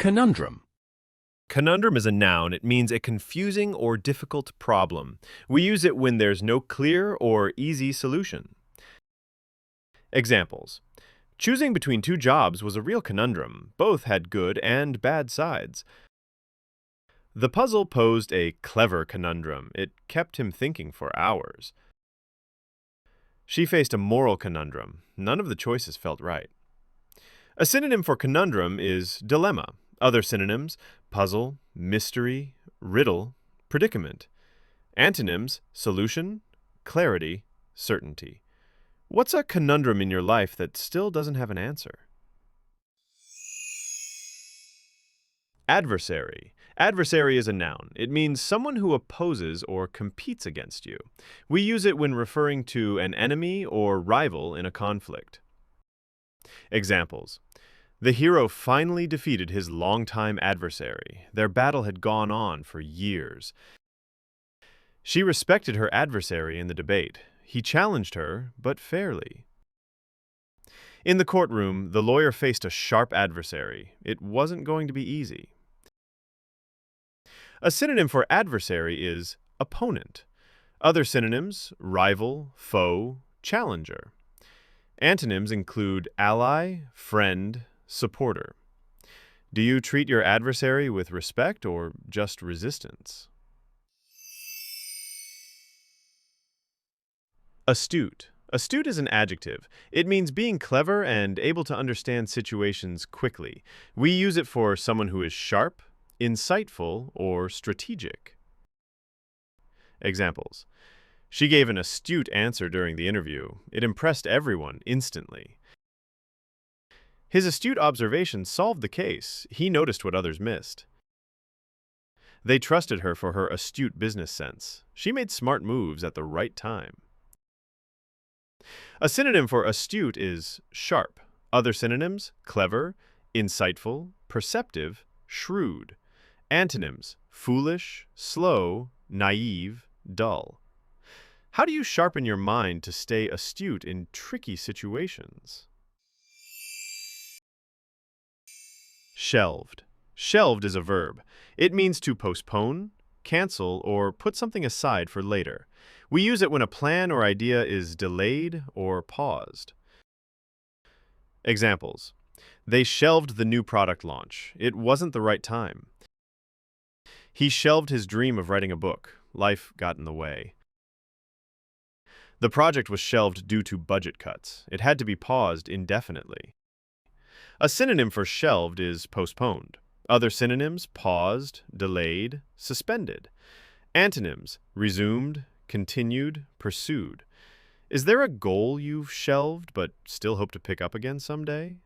Conundrum. Conundrum is a noun. It means a confusing or difficult problem. We use it when there's no clear or easy solution. Examples. Choosing between two jobs was a real conundrum. Both had good and bad sides. The puzzle posed a clever conundrum. It kept him thinking for hours. She faced a moral conundrum. None of the choices felt right. A synonym for conundrum is dilemma. Other synonyms: puzzle, mystery, riddle, predicament. Antonyms: solution, clarity, certainty. What's a conundrum in your life that still doesn't have an answer? Adversary. Adversary is a noun. It means someone who opposes or competes against you. We use it when referring to an enemy or rival in a conflict. Examples. The hero finally defeated his longtime adversary. Their battle had gone on for years. She respected her adversary in the debate. He challenged her, but fairly. In the courtroom, the lawyer faced a sharp adversary. It wasn't going to be easy. A synonym for adversary is opponent. Other synonyms: rival, foe, challenger. Antonyms include ally, friend, supporter. Do you treat your adversary with respect or just resistance? Astute. Astute is an adjective. It means being clever and able to understand situations quickly. We use it for someone who is sharp, insightful, or strategic. Examples. She gave an astute answer during the interview. It impressed everyone instantly. His astute observation solved the case. He noticed what others missed. They trusted her for her astute business sense. She made smart moves at the right time. A synonym for astute is sharp. Other synonyms: clever, insightful, perceptive, shrewd. Antonyms: foolish, slow, naive, dull. How do you sharpen your mind to stay astute in tricky situations? Shelved. Shelved is a verb. It means to postpone, cancel, or put something aside for later. We use it when a plan or idea is delayed or paused. Examples. They shelved the new product launch. It wasn't the right time. He shelved his dream of writing a book. Life got in the way. The project was shelved due to budget cuts. It had to be paused indefinitely. A synonym for shelved is postponed. Other synonyms: paused, delayed, suspended. Antonyms: resumed, continued, pursued. Is there a goal you've shelved but still hope to pick up again someday?